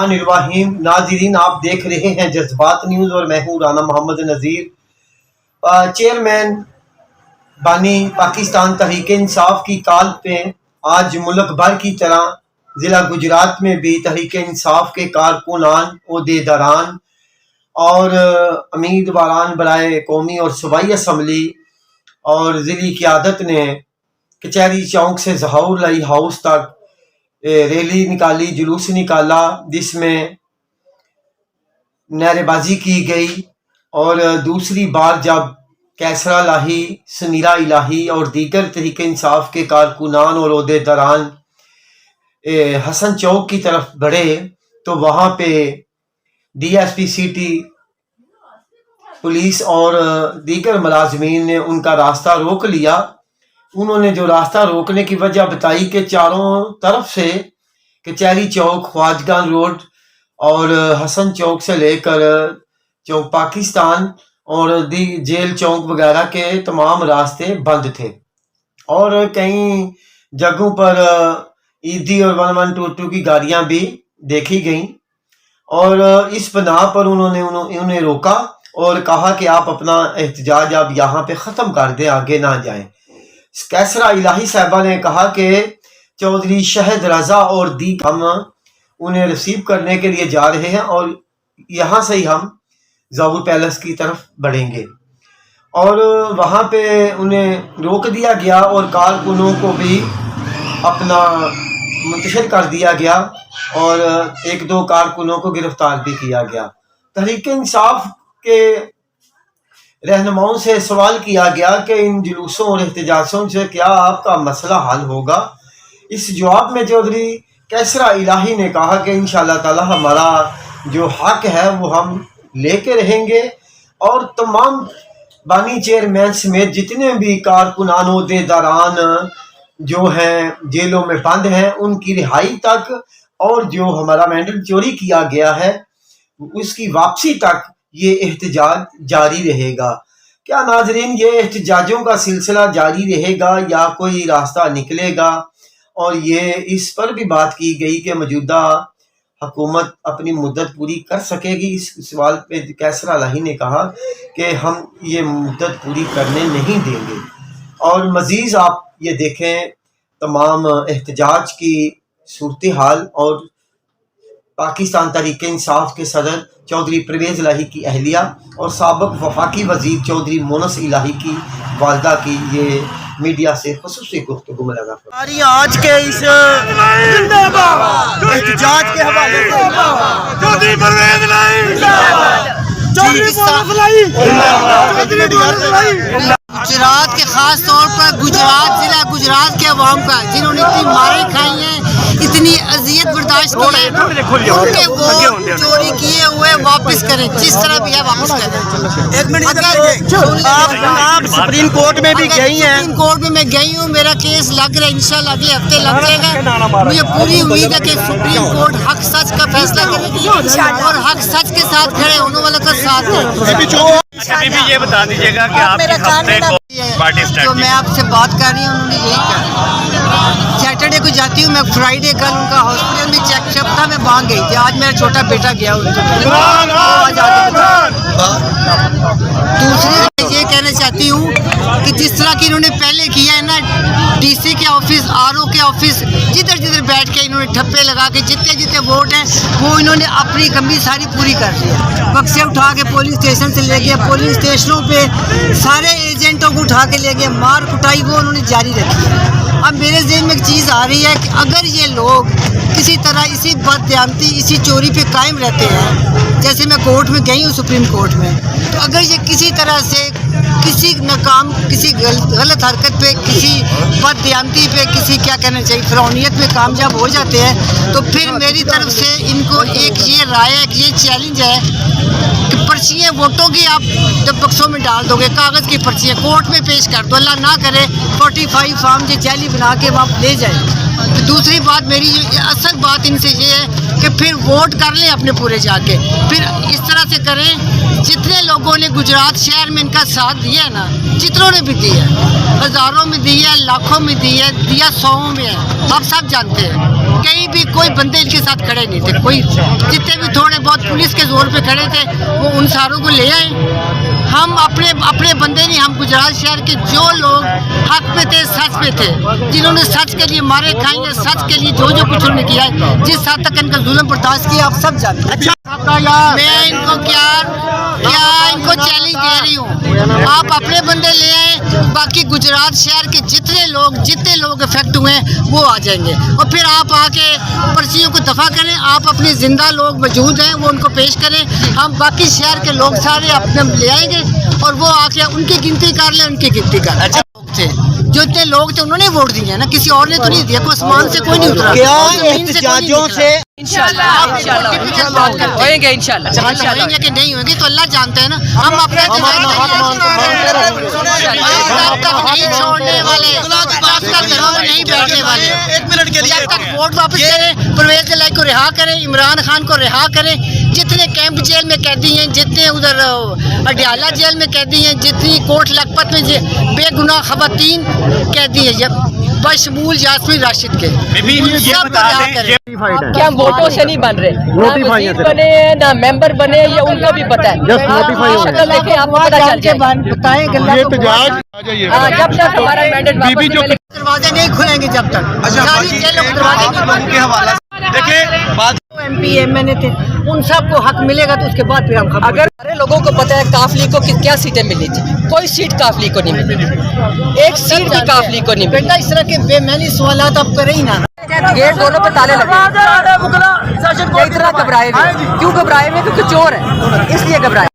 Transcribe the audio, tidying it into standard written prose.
الرحمن الرحیم۔ ناظرین، آپ دیکھ رہے ہیں جذبات نیوز اور میں ہوں رانا محمد نذیر۔ چیئرمین بانی پاکستان تحریک انصاف کی کال پہ آج ملک بھر کی طرح ضلع گجرات میں بھی تحریک انصاف کے کارکنان، عہدیداران اور امیدواران برائے قومی اور صوبائی اسمبلی اور ضلعی قیادت نے کچہری چوک سے ظہور لائی ہاؤس تک ریلی نکالی، جلوس نکالا، جس میں نعرے بازی کی گئی اور دوسری بار جب کیسرا لاہی، سمیرہ الہی اور دیگر تحریک انصاف کے کارکنان اور عہدیداران حسن چوک کی طرف بڑھے تو وہاں پہ D S P city, police اور دیگر ملازمین نے ان کا راستہ روک لیا۔ انہوں نے جو راستہ روکنے کی وجہ بتائی کہ چاروں طرف سے کچہری چوک، خواجگان روڈ اور حسن چوک سے لے کر چوک پاکستان اور جیل چوک وغیرہ کے تمام راستے بند تھے اور کئی جگہوں پر ایدی اور 1122 کی گاڑیاں بھی دیکھی گئیں، اور اس بنا پر انہیں روکا اور کہا کہ آپ اپنا احتجاج اب یہاں پہ ختم کر دیں، آگے نہ جائیں۔ کیسرا الہی صاحبہ نے کہا کہ چودھری شہد رضا اور ہم انہیں ریسیو کرنے کے لیے جا رہے ہیں اور یہاں سے ہی ہم ظہور پیلس کی طرف بڑھیں گے، اور وہاں پہ انہیں روک دیا گیا اور کارکنوں کو بھی اپنا منتشر کر دیا گیا اور ایک دو کارکنوں کو گرفتار بھی کیا گیا۔ تحریک انصاف کے رہنماؤں سے سوال کیا گیا کہ ان جلوسوں اور احتجاجوں سے کیا آپ کا مسئلہ حل ہوگا؟ اس جواب میں چودھری کیسرا الہی نے کہا کہ انشاءاللہ تعالی ہمارا جو حق ہے وہ ہم لے کے رہیں گے، اور تمام بانی چیئرمین سمیت جتنے بھی کارکنان، عہدیداران جو ہیں جیلوں میں بند ہیں ان کی رہائی تک، اور جو ہمارا مینڈیٹ چوری کیا گیا ہے اس کی واپسی تک یہ احتجاج جاری رہے گا۔ کیا ناظرین یہ احتجاجوں کا سلسلہ جاری رہے گا یا کوئی راستہ نکلے گا؟ اور یہ اس پر بھی بات کی گئی کہ موجودہ حکومت اپنی مدت پوری کر سکے گی۔ اس سوال پہ کیسرا الہی نے کہا کہ ہم یہ مدت پوری کرنے نہیں دیں گے۔ اور مزید آپ یہ دیکھیں تمام احتجاج کی صورتحال اور پاکستان تحریک انصاف کے صدر چودھری پرویز الہی کی اہلیہ اور سابق وفاقی وزیر چودھری مونس الہی کی والدہ کی یہ میڈیا سے خصوصی گفتگو میں لگا۔ آج کے اس احتجاج کے حوالے سے چودھری پرویز گجرات کے خاص طور پر گجرات ضلع گجرات کے عوام کا، جنہوں نے اتنی ماریں کھائی ہیں، اتنی اذیت برداشت کی ہے، ان کے ووٹ چوری کیے ہوئے واپس کریں، جس طرح بھی ہے واپس کریں۔ ایک منٹ، آپ سپریم کورٹ میں بھی گئی ہیں؟ سپریم کورٹ میں گئی ہوں، میرا کیس لگ رہا ہے، انشاءاللہ اگلے ہفتے لگ جائے گا۔ مجھے پوری امید ہے کہ سپریم کورٹ حق سچ کا فیصلہ کرے گی اور حق سچ کے ساتھ کھڑے ہونے والوں کا ساتھ دے۔ ابھی بھی یہ بتا دیجیے گا کہ آپ کی ہفتے کو پارٹی جو میں آپ سے بات کر رہی ہوں انہوں نے یہی کہا۔ سیٹرڈے کو جاتی ہوں میں، فرائیڈے کل ان کا ہاسپٹل میں چیک شپ تھا، میں وہاں گئی تھی۔ آج میرا چھوٹا بیٹا گیا دوسری یہ کہنا چاہتی ہوں کہ جس طرح کی انہوں نے پہلے کیا ہے نا، ڈی سی کے آفس، آر او کے آفس، جدھر جدھر بیٹھ کے انہوں نے ٹھپے لگا کے جتنے جتنے ووٹ ہیں وہ انہوں نے اپنی کمی ساری پوری کر لی ہے۔ بکسے اٹھا کے پولیس اسٹیشن سے لے گئے، پولیس اسٹیشنوں پہ سارے ایجنٹوں کو اٹھا کے لے گئے، مار کٹائی وہ انہوں نے جاری رکھی ہے۔ اب میرے ذہن میں ایک چیز آ رہی ہے کہ اگر یہ لوگ کسی طرح اسی بددیانتی، اسی چوری پہ قائم رہتے ہیں، جیسے میں کورٹ میں گئی ہوں سپریم کورٹ میں، تو اگر یہ کسی طرح سے کسی ناکام، کسی غلط حرکت پہ، کسی بددیانتی پہ، کسی کیا کہنا چاہیے فرعونیت میں کامیاب ہو جاتے ہیں، تو پھر میری طرف سے ان کو ایک یہ رائے ہے، یہ چیلنج ہے کہ پرچیاں ووٹوں کی آپ جب بکسوں میں ڈال دو گے، کاغذ کی پرچیاں کورٹ میں پیش کر دو، اللہ نہ کرے 45 فارم جو جعلی بنا کے وہاں لے جائیں، تو دوسری بات میری اصل بات ان سے یہ ہے کہ پھر ووٹ کر لیں اپنے پورے جا کے، پھر اس طرح سے کریں جتنے لوگوں نے گجرات شہر میں ان کا ساتھ دیا ہے نا، جتنوں نے بھی دیا ہے، ہزاروں میں دیا ہے، لاکھوں میں دیا سووں میں ہے، آپ سب جانتے ہیں، کہیں بھی کوئی بندے ان کے ساتھ کھڑے نہیں تھے، کوئی جتنے بھی تھوڑے بہت پولیس کے زور پہ کھڑے تھے وہ ان ساروں کو لے آئیں۔ ہم اپنے بندے نہیں، ہم گجرات شہر کے جو لوگ حق پہ تھے، سچ پہ تھے، جنہوں نے سچ کے لیے مارے کھائیں گے، سچ کے لیے جو کچھ انہوں نے کیا ہے، جس حد تک ان کا ظلم برداشت کیا آپ سب جانتے ہیں۔ میں ان کو کیا ان کو چیلنج دے رہی ہوں، آپ اپنے بندے لے آئیں، باقی گجرات شہر کے جتنے لوگ افیکٹ ہوئے ہیں وہ آ جائیں گے، اور پھر آپ آ کے پرچیوں کو دفع کریں، آپ اپنے زندہ لوگ موجود ہیں وہ ان کو پیش کریں، ہم باقی شہر کے لوگ سارے اپنے لے آئیں گے اور وہ آ کے ان کی گنتی کر لیں، ان کی گنتی کر لیں۔ جو اتنے لوگ تھے انہوں نے ووٹ دیے نا، کسی اور نے تو نہیں دیا، کوئی آسمان سے کوئی نہیں اترا، کیا زمین سے کوئی نہیں احتجاجوں نکلا۔ سے ہوئیں گے انشاءاللہ کہ نہیں ہوئیں گے تو اللہ جانتے ہیں نا، ہم اپنا تب تک نہیں چھوڑنے والے، تب تک گھروں میں نہیں بیٹھنے والے، جب تک ووٹ واپس کریں، پرویز الہی کو رہا کریں، عمران خان کو رہا کریں، جتنے کیمپ جیل میں قیدی ہیں، جتنے ادھر اڈیالہ جیل میں قیدی ہیں، جتنی کوٹ لکھپت میں بے گناہ خواتین قیدی ہیں بشمول یاسمین راشد کے، ان سب کو رہا کریں۔ کہ ہم ووٹوں سے نہیں بن رہے، نہ وزیر بنے ہیں نہ ممبر بنے ہیں، یہ ان کو بھی پتہ ہے، شکل دیکھیں آپ کو پتہ چل جائے گا، جب تک ہمارا مینڈیٹ واپس نہیں ملے گا دروازے نہیں کھلیں گے جب تک، ساری جیلوں کے دروازے نہیں کھلیں گے۔ دیکھیں بات ایم پی ایم این اے تھے ان سب کو حق ملے گا تو اس کے بعد پھر ہم خبر۔ اگر سارے لوگوں کو پتہ ہے کافلی کو کیا سیٹیں ملی تھی، کوئی سیٹ کافلی کو نہیں ملی، ایک سیٹ بھی کافلی کو نہیں ملی۔ بیٹا اس طرح کے بے معنی سوالات آپ کریں ہی نہ، گیٹ دونوں پہ تالے لگے، اتنا گھبرائے ہوئے، کیوں گھبرائے ہوئے؟ کیونکہ چور ہے، اس لیے گھبرائے۔